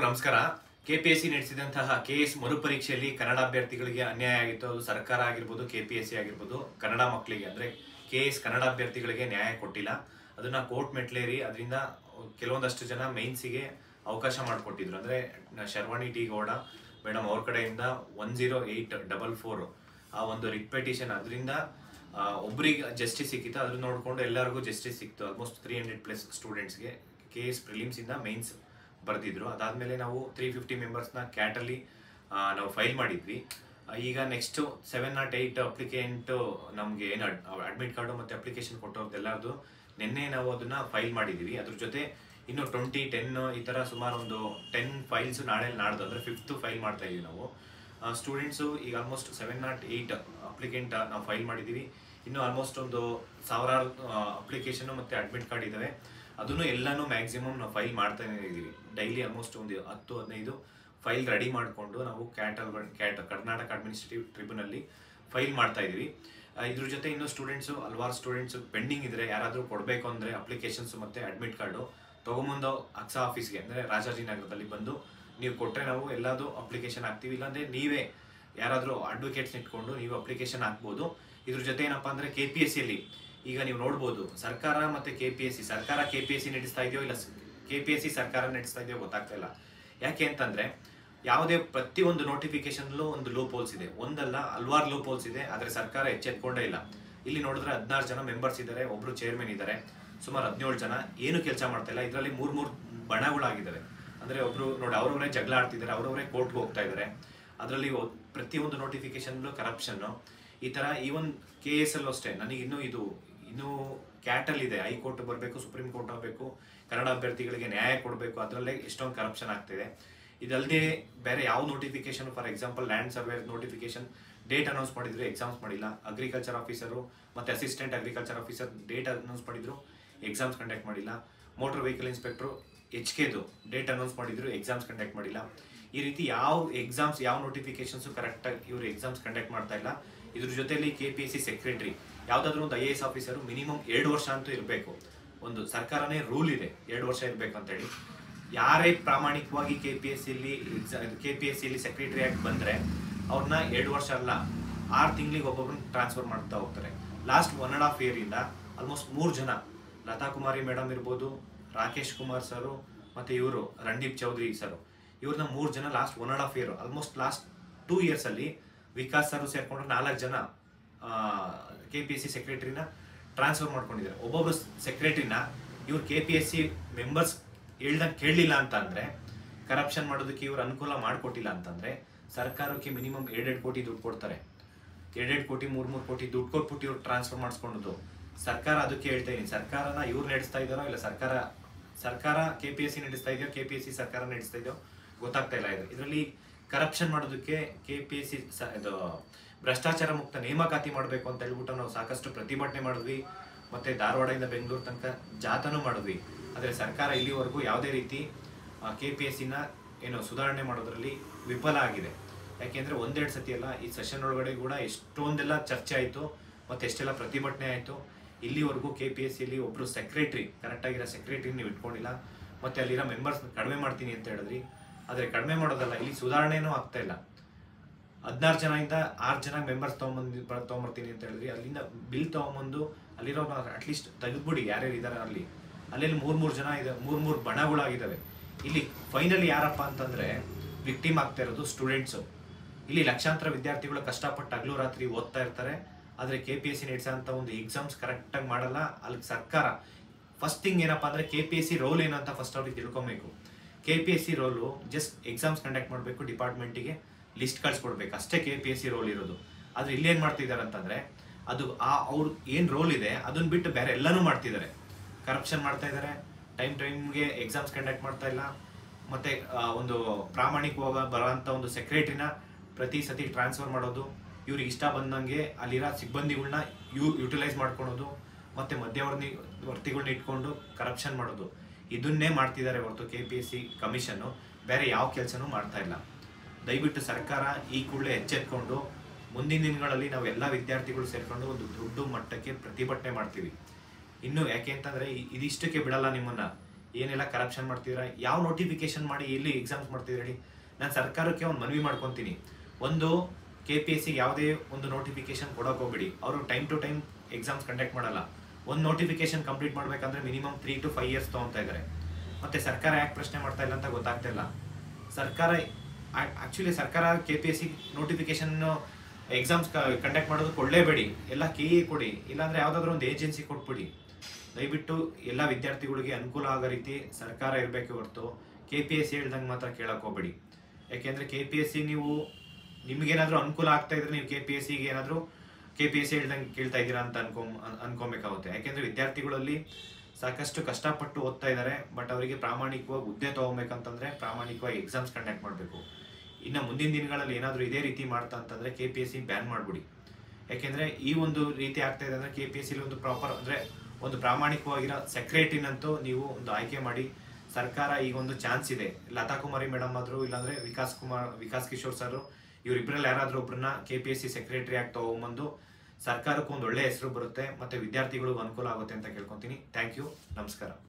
ನಮಸ್ಕಾರ. KPSC ನಡೆಸಿದಂತಹ KS ಮರುಪರೀಕ್ಷೆಯಲ್ಲಿ Kannada ಅಭ್ಯರ್ಥಿಗಳಿಗೆ ಅನ್ಯಾಯ ಆಗಿತ್ತು. ಅದು ಸರ್ಕಾರ ಆಗಿರ್ಬೋದು, ಕೆಪಿಎಸ್ಸಿ ಆಗಿರ್ಬೋದು, ಕನ್ನಡ ಮಕ್ಕಳಿಗೆ ಅಂದ್ರೆ ಕೆಎಸ್ ಕನ್ನಡ ಅಭ್ಯರ್ಥಿಗಳಿಗೆ ನ್ಯಾಯ ಕೊಟ್ಟಿಲ್ಲ. ಅದನ್ನ ಕೋರ್ಟ್ ಮೆಟ್ಲೇರಿ ಅದರಿಂದ ಕೆಲವೊಂದಷ್ಟು ಜನ ಮೇನ್ಸಿಗೆ ಅವಕಾಶ ಮಾಡಿಕೊಟ್ಟಿದ್ರು. ಅಂದ್ರೆ ಶರ್ವಾಣಿ ಟಿ ಗೌಡ ಮೇಡಮ್ ಅವ್ರ ಕಡೆಯಿಂದ 10844 ಆ ಒಂದು ರಿಟ್ ಪಿಟಿಷನ್, ಅದರಿಂದ ಒಬ್ಬರಿಗೆ ಜಸ್ಟಿಸ್ ಸಿಕ್ಕಿತ್ತು. ಅದನ್ನ ನೋಡ್ಕೊಂಡು ಎಲ್ಲರಿಗೂ ಜಸ್ಟಿಸ್ ಸಿಕ್ತು. ಆಲ್ಮೋಸ್ಟ್ 300+ ಸ್ಟೂಡೆಂಟ್ಸ್ಗೆ ಕೆಎಸ್ ಪ್ರಿಲಿಮ್ಸ್ ಇಂದ ಮೇನ್ಸ್ ಬರೆದಿದ್ರು. ಅದಾದ್ಮೇಲೆ ನಾವು 350 ಮೆಂಬರ್ಸ್ನ ಕ್ಯಾಟಲ್ಲಿ ನಾವು ಫೈಲ್ ಮಾಡಿದ್ವಿ. ಈಗ ನೆಕ್ಸ್ಟ್ 708 ಅಪ್ಲಿಕೆಂಟ್ ನಮಗೆ ಏನು ಅಡ್ಮಿಟ್ ಕಾರ್ಡು ಮತ್ತು ಅಪ್ಲಿಕೇಶನ್ ಕೊಟ್ಟವ್ರದ್ದು ಎಲ್ಲರದು ನಿನ್ನೆ ನಾವು ಅದನ್ನ ಫೈಲ್ ಮಾಡಿದ್ದೀವಿ. ಅದ್ರ ಜೊತೆ ಇನ್ನು 20, 10 ಈ ಥರ ಸುಮಾರು ಒಂದು 10 ಫೈಲ್ಸ್ ನಾಳೆ ನಾಡ್ದು ಅಂದರೆ 5th ಫೈಲ್ ಮಾಡ್ತಾ ಇದೀವಿ ನಾವು. ಸ್ಟೂಡೆಂಟ್ಸು ಈಗ ಆಲ್ಮೋಸ್ಟ್ 708 ಅಪ್ಲಿಕೆಂಟ್ ನಾವು ಫೈಲ್ ಮಾಡಿದ್ದೀವಿ. ಇನ್ನು ಆಲ್ಮೋಸ್ಟ್ ಒಂದು 1000 ಅಪ್ಲಿಕೇಶನ್ ಮತ್ತು ಅಡ್ಮಿಟ್ ಕಾರ್ಡ್ ಇದ್ದಾವೆ. ಅದನ್ನು ಎಲ್ಲನೂ ಮ್ಯಾಕ್ಸಿಮಮ್ ನಾವು ಫೈಲ್ ಮಾಡ್ತಾನೆ ಇದ್ದೀವಿ. ಡೈಲಿ ಆಲ್ಮೋಸ್ಟ್ ಒಂದು 10-15 ಫೈಲ್ ರೆಡಿ ಮಾಡಿಕೊಂಡು ನಾವು ಕರ್ನಾಟಕ ಅಡ್ಮಿನಿಸ್ಟ್ರೇಟಿವ್ ಟ್ರಿಬ್ಯುನಲ್ಲಿ ಫೈಲ್ ಮಾಡ್ತಾ ಇದ್ದೀವಿ. ಇದ್ರ ಜೊತೆ ಇನ್ನು ಸ್ಟೂಡೆಂಟ್ಸು ಹಲವಾರು ಸ್ಟೂಡೆಂಟ್ಸು ಪೆಂಡಿಂಗ್ ಇದ್ರೆ, ಯಾರಾದರೂ ಕೊಡಬೇಕು ಅಂದರೆ ಅಪ್ಲಿಕೇಶನ್ಸ್ ಮತ್ತು ಅಡ್ಮಿಟ್ ಕಾರ್ಡು ತೊಗೊಂಬಂದು ಅಕ್ಸಾ ಆಫೀಸ್ಗೆ ಅಂದರೆ ರಾಜಾಜಿನಗರದಲ್ಲಿ ಬಂದು ನೀವು ಕೊಟ್ಟರೆ ನಾವು ಎಲ್ಲದೂ ಅಪ್ಲಿಕೇಶನ್ ಹಾಕ್ತೀವಿ. ಇಲ್ಲಾಂದರೆ ನೀವೇ ಯಾರಾದರೂ ಅಡ್ವೊಕೇಟ್ಸ್ ಇಟ್ಕೊಂಡು ನೀವು ಅಪ್ಲಿಕೇಶನ್ ಹಾಕ್ಬೋದು. ಇದ್ರ ಜೊತೆ ಏನಪ್ಪ ಅಂದರೆ KPSCಯಲ್ಲಿ ಈಗ ನೀವು ನೋಡ್ಬೋದು, ಸರ್ಕಾರ ಮತ್ತು KPSC, ಸರ್ಕಾರ KPSC ನಡೆಸ್ತಾ ಇದೆಯೋ ಇಲ್ಲ KPSC ಸರ್ಕಾರ ನಡೆಸ್ತಾ ಇದೆಯೋ ಗೊತ್ತಾಗ್ತಾ ಇಲ್ಲ. ಯಾಕೆ ಅಂತಂದರೆ ಯಾವುದೇ ಪ್ರತಿಯೊಂದು ನೋಟಿಫಿಕೇಶನ್ಲೂ ಒಂದು ಲೂಪ್ ಹೋಲ್ಸ್ ಇದೆ. ಒಂದಲ್ಲ ಹಲವಾರು ಲೂಪ್ ಹೋಲ್ಸ್ ಇದೆ. ಆದರೆ ಸರ್ಕಾರ ಎಚ್ಚೆತ್ಕೊಂಡೇ ಇಲ್ಲ. ಇಲ್ಲಿ ನೋಡಿದ್ರೆ 16 ಜನ ಮೆಂಬರ್ಸ್ ಇದ್ದಾರೆ, ಒಬ್ಬರು ಚೇರ್ಮನ್ ಇದ್ದಾರೆ, ಸುಮಾರು 17 ಜನ ಏನು ಕೆಲಸ ಮಾಡ್ತಾ ಇಲ್ಲ. ಇದರಲ್ಲಿ 3 ಬಣಗಳಾಗಿದ್ದಾವೆ. ಅಂದರೆ ಒಬ್ರು ನೋಡಿ ಅವರವರೇ ಜಗಳ ಆಡ್ತಿದ್ದಾರೆ, ಅವರವರೇ ಕೋರ್ಟ್ಗೆ ಹೋಗ್ತಾ ಇದ್ದಾರೆ. ಅದರಲ್ಲಿ ಪ್ರತಿಯೊಂದು ನೋಟಿಫಿಕೇಶನ್ಲು ಕರಪ್ಷನ್ನು. ಈ ಥರ ಈವನ್ KS ಅಲ್ಲೂ ಅಷ್ಟೇ. ನನಗೆ ಇನ್ನೂ ಕ್ಯಾಟಲ್ ಇದೆ, ಹೈಕೋರ್ಟ್ ಬರಬೇಕು, ಸುಪ್ರೀಂ ಕೋರ್ಟ್ ಆಗಬೇಕು, ಕನ್ನಡ ಅಭ್ಯರ್ಥಿಗಳಿಗೆ ನ್ಯಾಯ ಕೊಡಬೇಕು. ಅದರಲ್ಲೇ ಎಷ್ಟೊಂದು ಕರಪ್ಷನ್ ಆಗ್ತಿದೆ. ಇದಲ್ಲದೆ ಬೇರೆ ಯಾವ notification, for example land survey notification date announce ಮಾಡಿದ್ರು, ಎಕ್ಸಾಮ್ಸ್ ಮಾಡಿಲ್ಲ. ಅಗ್ರಿಕಲ್ಚರ್ ಆಫೀಸರು ಮತ್ತು assistant agriculture officer date announce ಮಾಡಿದ್ರು, ಎಕ್ಸಾಮ್ಸ್ ಕಂಡಕ್ಟ್ ಮಾಡಿಲ್ಲ. ಮೋಟರ್ ವೆಹಿಕಲ್ ಇನ್ಸ್ಪೆಕ್ಟ್ರು HKದು ಡೇಟ್ ಅನೌನ್ಸ್ ಮಾಡಿದ್ರು, ಎಕ್ಸಾಮ್ಸ್ ಕಂಡಕ್ಟ್ ಮಾಡಿಲ್ಲ. ಈ ರೀತಿ ಯಾವ ಎಕ್ಸಾಮ್ಸ್, ಯಾವ ನೋಟಿಫಿಕೇಶನ್ಸು ಕರೆಕ್ಟಾಗಿ ಇವರು ಎಕ್ಸಾಮ್ಸ್ ಕಂಡಕ್ಟ್ ಮಾಡ್ತಾ ಇಲ್ಲ. ಇದ್ರ ಜೊತೆಯಲ್ಲಿ KPSC ಸೆಕ್ರೆಟರಿ, ಯಾವುದಾದ್ರೂ ಒಂದು IAS ಆಫೀಸರು ಮಿನಿಮಮ್ 2 ವರ್ಷ ಅಂತೂ ಇರಬೇಕು. ಒಂದು ಸರ್ಕಾರನೇ ರೂಲ್ ಇದೆ 2 ವರ್ಷ ಇರಬೇಕು ಅಂತೇಳಿ. ಯಾರೇ ಪ್ರಾಮಾಣಿಕವಾಗಿ KPSCಯಲ್ಲಿ ಸೆಕ್ರೆಟರಿ ಆಗಿ ಬಂದರೆ ಅವ್ರನ್ನ 2 ವರ್ಷ ಅಲ್ಲ 6 ತಿಂಗಳಿಗೆ ಒಬ್ಬೊಬ್ಬರನ್ನ ಟ್ರಾನ್ಸ್ಫರ್ ಮಾಡ್ತಾ ಹೋಗ್ತಾರೆ. ಲಾಸ್ಟ್ 1.5 ಇಯರಿಂದ ಆಲ್ಮೋಸ್ಟ್ 3 ಜನ, ಲತಾ ಕುಮಾರಿ ಮೇಡಮ್ ಇರ್ಬೋದು, ರಾಕೇಶ್ ಕುಮಾರ್ ಸರು ಮತ್ತು ಇವರು ರಣದೀಪ್ ಚೌಧರಿ ಸರು, ಇವ್ರನ್ನ 3 ಜನ ಲಾಸ್ಟ್ 1.5 ಇಯರ್, ಆಲ್ಮೋಸ್ಟ್ ಲಾಸ್ಟ್ 2 ಇಯರ್ಸಲ್ಲಿ ವಿಕಾಸ್ ಸರ್ ಸೇರ್ಕೊಂಡು 4 ಜನ KPSC ಸೆಕ್ರೆಟರಿನ ಟ್ರಾನ್ಸ್ಫರ್ ಮಾಡ್ಕೊಂಡಿದ್ದಾರೆ. ಒಬ್ಬೊಬ್ಬರು ಸೆಕ್ರೆಟರಿನ ಇವ್ರು KPSC ಮೆಂಬರ್ಸ್ ಹೇಳ್ದಂಗೆ ಕೇಳಲಿಲ್ಲ ಅಂತ ಅಂದರೆ, ಕರಪ್ಷನ್ ಮಾಡೋದಕ್ಕೆ ಇವ್ರು ಅನುಕೂಲ ಮಾಡಿಕೊಟ್ಟಿಲ್ಲ ಅಂತಂದರೆ, ಸರ್ಕಾರಕ್ಕೆ ಮಿನಿಮಮ್ 2 ಕೋಟಿ ದುಡ್ಡು ಕೊಡ್ತಾರೆ. 2 ಕೋಟಿ 3 ಕೋಟಿ ದುಡ್ಡು ಕೊಟ್ಬಿಟ್ಟು ಇವ್ರು ಟ್ರಾನ್ಸ್ಫರ್ ಮಾಡಿಸ್ಕೊಂಡದ್ದು. ಸರ್ಕಾರ ಅದಕ್ಕೆ ಹೇಳ್ತಾ ಇದೀನಿ, ಸರ್ಕಾರನ ಇವ್ರು ನಡೆಸ್ತಾ ಇದ್ದಾರೋ ಇಲ್ಲ ಸರ್ಕಾರ KPSC ನಡೆಸ್ತಾ ಇದೆಯೋ, KPSC ಸರ್ಕಾರ ನಡೆಸ್ತಾ ಇದೆಯೋ ಗೊತ್ತಾಗ್ತಾ ಇಲ್ಲ. ಇದರಲ್ಲಿ ಕರಪ್ಷನ್ ಮಾಡೋದಕ್ಕೆ KPSC ಇದು ಭ್ರಷ್ಟಾಚಾರ ಮುಕ್ತ ನೇಮಕಾತಿ ಮಾಡಬೇಕು ಅಂತ ಹೇಳ್ಬಿಟ್ಟು ನಾವು ಸಾಕಷ್ಟು ಪ್ರತಿಭಟನೆ ಮಾಡಿದ್ವಿ. ಮತ್ತು ಧಾರವಾಡದಿಂದ ಬೆಂಗಳೂರು ತನಕ ಜಾಥಾನೂ ಮಾಡಿದ್ವಿ. ಆದರೆ ಸರ್ಕಾರ ಇಲ್ಲಿವರೆಗೂ ಯಾವುದೇ ರೀತಿ KPSCನ ಏನು ಸುಧಾರಣೆ ಮಾಡೋದ್ರಲ್ಲಿ ವಿಫಲ ಆಗಿದೆ. ಯಾಕೆಂದರೆ 1-2 ಸತಿ ಅಲ್ಲ, ಈ ಸೆಷನ್ ಒಳಗಡೆ ಕೂಡ ಎಷ್ಟೊಂದೆಲ್ಲ ಚರ್ಚೆ ಆಯಿತು ಮತ್ತು ಎಷ್ಟೆಲ್ಲ ಪ್ರತಿಭಟನೆ ಆಯಿತು. ಇಲ್ಲಿವರೆಗೂ KPSCಯಲ್ಲಿ ಒಬ್ಬರು ಸೆಕ್ರೆಟ್ರಿ, ಕರೆಕ್ಟಾಗಿರೋ ಸೆಕ್ರೆಟ್ರಿ ನೀವು ಇಟ್ಕೊಂಡಿಲ್ಲ. ಮತ್ತು ಅಲ್ಲಿರೋ ಮೆಂಬರ್ಸ್ ಕಡಿಮೆ ಮಾಡ್ತೀನಿ ಅಂತ ಹೇಳಿದ್ರಿ. ಆದರೆ ಕಡಿಮೆ ಮಾಡೋದಲ್ಲ, ಇಲ್ಲಿ ಸುಧಾರಣೆನೂ ಆಗ್ತಾ ಇಲ್ಲ. 16 ಜನದಿಂದ 6 ಜನ ಮೆಂಬರ್ಸ್ ತೊಗೊಂಬರ್ತೀನಿ ಅಂತ ಹೇಳಿದ್ರಿ. ಅಲ್ಲಿಂದ ಬಿಲ್ ತೊಗೊಂಬಂದು ಅಲ್ಲಿರೋ ಅಟ್ಲೀಸ್ಟ್ ತೆಗೆದ್ಬಿಡಿ ಯಾರ್ಯಾರು ಇದ್ದಾರೆ. ಅಲ್ಲೆಲ್ಲಿ 3 ಜನ ಇದೆ, 3 ಬಣಗಳಾಗಿದ್ದಾವೆ. ಇಲ್ಲಿ ಫೈನಲಿ ಯಾರಪ್ಪ ಅಂತಂದರೆ ವಿಕ್ಟಿಮ್ ಆಗ್ತಾ ಇರೋದು ಸ್ಟೂಡೆಂಟ್ಸು. ಇಲ್ಲಿ ಲಕ್ಷಾಂತರ ವಿದ್ಯಾರ್ಥಿಗಳು ಕಷ್ಟಪಟ್ಟು ಹಗಲು ರಾತ್ರಿ ಓದ್ತಾ ಇರ್ತಾರೆ. ಆದರೆ KPSC ನಡೆಸೋಂಥ ಒಂದು ಎಕ್ಸಾಮ್ಸ್ ಕರೆಕ್ಟಾಗಿ ಮಾಡಲ್ಲ. ಅಲ್ಲಿ ಸರ್ಕಾರ ಫಸ್ಟ್ ಥಿಂಗ್ ಏನಪ್ಪ ಅಂದರೆ KPSC ರೋಲ್ ಏನು ಅಂತ ಫಸ್ಟ್ ಅವ್ರಿಗೆ ತಿಳ್ಕೊಬೇಕು. KPSC role just exams conduct ಮಾಡಬೇಕು, ಡಿಪಾರ್ಟ್ಮೆಂಟಿಗೆ ಲಿಸ್ಟ್ ಕಳಿಸ್ಕೊಡ್ಬೇಕು, ಅಷ್ಟೇ KPSC ರೋಲ್ ಇರೋದು. ಆದರೆ ಇಲ್ಲೇನು ಮಾಡ್ತಿದ್ದಾರೆ ಅಂತಂದರೆ, ಅದು ಅವ್ರು ಏನು ರೋಲ್ ಇದೆ ಅದನ್ನ ಬಿಟ್ಟು ಬೇರೆ ಎಲ್ಲನೂ ಮಾಡ್ತಿದ್ದಾರೆ. ಕರಪ್ಷನ್ ಮಾಡ್ತಾ ಇದ್ದಾರೆ, ಟೈಮ್ಗೆ ಎಕ್ಸಾಮ್ಸ್ ಕಂಡಕ್ಟ್ ಮಾಡ್ತಾ ಇಲ್ಲ. ಮತ್ತು ಒಂದು ಪ್ರಾಮಾಣಿಕವಾಗಿ ಬರೋಂಥ ಒಂದು ಸೆಕ್ರೆಟರಿನ ಪ್ರತಿ ಸತಿ ಟ್ರಾನ್ಸ್ಫರ್ ಮಾಡೋದು, ಇವ್ರಿಗೆ ಇಷ್ಟ ಬಂದಂಗೆ ಅಲ್ಲಿರೋ ಸಿಬ್ಬಂದಿಗಳನ್ನ ಯುಟಿಲೈಸ್ ಮಾಡ್ಕೊಳೋದು, ಮತ್ತು ಮಧ್ಯವರ್ತಿಗಳನ್ನ ಇಟ್ಕೊಂಡು ಕರಪ್ಷನ್ ಮಾಡೋದು, ಇದನ್ನೇ ಮಾಡ್ತಿದ್ದಾರೆ ಹೊರತು KPSC ಕಮಿಷನ್ನು ಬೇರೆ ಯಾವ ಕೆಲಸನೂ ಮಾಡ್ತಾ ಇಲ್ಲ. ದಯವಿಟ್ಟು ಸರ್ಕಾರ ಈ ಕೂಡಲೇ ಎಚ್ಚೆತ್ಕೊಂಡು ಮುಂದಿನ ದಿನಗಳಲ್ಲಿ ನಾವು ಎಲ್ಲ ವಿದ್ಯಾರ್ಥಿಗಳು ಸೇರಿಕೊಂಡು ಒಂದು ದೊಡ್ಡ ಮಟ್ಟಕ್ಕೆ ಪ್ರತಿಭಟನೆ ಮಾಡ್ತೀವಿ. ಇನ್ನು ಯಾಕೆ ಅಂತಂದರೆ ಇದಿಷ್ಟಕ್ಕೆ ಬಿಡಲ್ಲ ನಿಮ್ಮನ್ನು. ಏನೆಲ್ಲ ಕರಪ್ಷನ್ ಮಾಡ್ತಿದ್ದೀರಾ, ಯಾವ ನೋಟಿಫಿಕೇಶನ್ ಮಾಡಿ ಎಲ್ಲಿ ಎಕ್ಸಾಮ್ಸ್ ಮಾಡ್ತಿದ್ದೀರಾ ಹೇಳಿ. ನಾನು ಸರ್ಕಾರಕ್ಕೆ ಒಂದು ಮನವಿ ಮಾಡ್ಕೊತೀನಿ, ಒಂದು KPSC ಯಾವುದೇ ಒಂದು ನೋಟಿಫಿಕೇಶನ್ ಕೊಡೋಕೆ ಹೋಗ್ಬೇಡಿ. ಅವರು time to time exams conduct ಮಾಡಲ್ಲ. ಒಂದು ನೋಟಿಫಿಕೇಶನ್ ಕಂಪ್ಲೀಟ್ ಮಾಡಬೇಕಂದ್ರೆ ಮಿನಿಮಮ್ 3 to 5 years ತೊಗೊತಾ ಇದ್ದಾರೆ. ಮತ್ತೆ ಸರ್ಕಾರ ಯಾಕೆ ಪ್ರಶ್ನೆ ಮಾಡ್ತಾ ಇಲ್ಲ ಅಂತ ಗೊತ್ತಾಗ್ತಾ ಇಲ್ಲ. ಸರ್ಕಾರ KPSC ನೋಟಿಫಿಕೇಶನ್ ಎಕ್ಸಾಮ್ಸ್ ಕಂಡಕ್ಟ್ ಮಾಡೋದಕ್ಕೆ ಕೊಡಲೇಬೇಡಿ, ಎಲ್ಲ KE ಕೊಡಿ, ಇಲ್ಲಾಂದ್ರೆ ಯಾವುದಾದ್ರೂ ಒಂದು ಏಜೆನ್ಸಿ ಕೊಟ್ಬಿಡಿ. ದಯವಿಟ್ಟು ಎಲ್ಲ ವಿದ್ಯಾರ್ಥಿಗಳಿಗೆ ಅನುಕೂಲ ಆಗೋ ರೀತಿ ಸರ್ಕಾರ ಇರಬೇಕು ಹೊರತು KPSC ಹೇಳ್ದಂಗೆ ಮಾತ್ರ ಕೇಳಕ್ಕೆ ಹೋಗ್ಬೇಡಿ. ಯಾಕೆಂದರೆ KPSC ನೀವು ನಿಮಗೇನಾದರೂ ಅನುಕೂಲ ಆಗ್ತಾ ಇದ್ರೆ ನೀವು KPSCಗೆ ಏನಾದರೂ KPSC ಹೇಳ್ದಂಗೆ ಕೇಳ್ತಾ ಇದ್ದೀರಾ ಅಂತ ಅನ್ಕೊಬೇಕಾಗುತ್ತೆ. ಯಾಕೆಂದರೆ ವಿದ್ಯಾರ್ಥಿಗಳಲ್ಲಿ ಸಾಕಷ್ಟು ಕಷ್ಟಪಟ್ಟು ಓದ್ತಾ ಇದ್ದಾರೆ, ಬಟ್ ಅವರಿಗೆ ಪ್ರಾಮಾಣಿಕವಾಗಿ ಹುದ್ದೆ ತೊಗೊಬೇಕಂತಂದರೆ ಪ್ರಾಮಾಣಿಕವಾಗಿ ಎಕ್ಸಾಮ್ಸ್ ಕಂಡಕ್ಟ್ ಮಾಡಬೇಕು. ಇನ್ನು ಮುಂದಿನ ದಿನಗಳಲ್ಲಿ ಏನಾದರೂ ಇದೇ ರೀತಿ ಮಾಡ್ತಾ ಅಂತಂದರೆ KPSC ಬ್ಯಾನ್ ಮಾಡಿಬಿಡಿ. ಯಾಕೆಂದರೆ ಈ ಒಂದು ರೀತಿ ಆಗ್ತಾ ಇದೆ ಅಂದರೆ KPSCಲಿ ಒಂದು ಪ್ರಾಪರ್ ಅಂದರೆ ಒಂದು ಪ್ರಾಮಾಣಿಕವಾಗಿರೋ ಸೆಕ್ರೆಟರಿನಂತೂ ನೀವು ಒಂದು ಆಯ್ಕೆ ಮಾಡಿ. ಸರ್ಕಾರ ಈಗ ಒಂದು ಚಾನ್ಸ್ ಇದೆ, ಲತಾ ಕುಮಾರಿ ಮೇಡಮ್ ಆದರೂ ಇಲ್ಲಾಂದರೆ ವಿಕಾಸ್ ಕಿಶೋರ್ ಸರ್ ಇವರಿಬ್ಬರಲ್ಲಿ ಯಾರಾದರೂ ಒಬ್ಬರನ್ನ KPSC ಸೆಕ್ರೆಟರಿ ಆಗಿ ತಗೊಂಬಂದು ಸರ್ಕಾರಕ್ಕೆ ಒಂದು ಒಳ್ಳೆಯ ಹೆಸರು ಬರುತ್ತೆ ಮತ್ತು ವಿದ್ಯಾರ್ಥಿಗಳಿಗೂ ಅನುಕೂಲ ಆಗುತ್ತೆ ಅಂತ ಕೇಳ್ಕೊತೀನಿ. ಥ್ಯಾಂಕ್ ಯು, ನಮಸ್ಕಾರ.